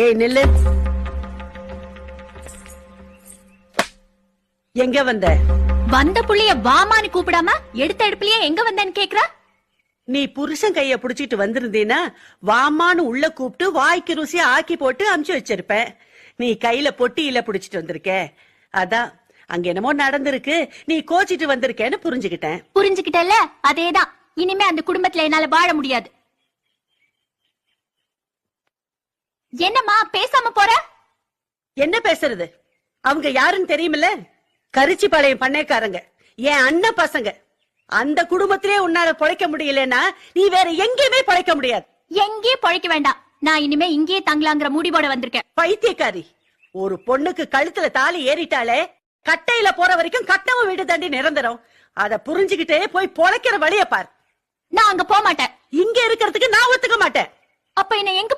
ஏய் நில்லு. எங்க வந்த? வந்த புள்ளைய வாமான்னு கூப்பிடாம எடுத்த எடுப்புலயே எங்க வந்தேன்னு கேக்குறா? நீ புருஷன் கைய புடிச்சிட்டு வந்திருந்தீனா வாமான்னு உள்ள கூப்பிட்டு வாய்க்கு ருசியா ஆக்கி போட்டு அமுச்சு வச்சிருப்பேன். நீ கையில பொட்டியில புடிச்சிட்டு வந்திருக்க. அதான் அங்க என்னமோ நடந்திருக்கு, நீ கோச்சிட்டு வந்திருக்கேன்னு புரிஞ்சுக்கிட்டேன். புரிஞ்சுக்கிட்டல? அதேதான். இனிமே அந்த குடும்பத்துல என்னால வாழ முடியாது. என்னம்மா பேசாம போற? என்ன பேசுறது? அவங்க யாருன்னு தெரியுமில்ல? கரிச்சிபாளையம் பண்ணைக்காரங்க, என் அண்ணன் பசங்க. அந்த குடும்பத்திலே உன்னால பொழைக்க முடியலன்னா நீ வேற எங்கேயுமே பொழைக்க முடியாது. எங்கேயும் பொழைக்க வேண்டாம். நான் இனிமே இங்கேயே தங்கலாங்கிற முடிவோட வந்திருக்கேன். பைத்தியக்காரி, ஒரு பொண்ணுக்கு கழுத்துல தாலி ஏறிட்டாலே கட்டையில போற வரைக்கும் கட்டவு வீடு தாண்டி நிரந்தரம். அத புரிஞ்சுக்கிட்டே போய் பொழைக்கிற வழிய பார். நான் அங்க போக மாட்டேன். இங்க இருக்கிறதுக்கு நான் ஒத்துக்க மாட்டேன். அப்ப என்ன எங்க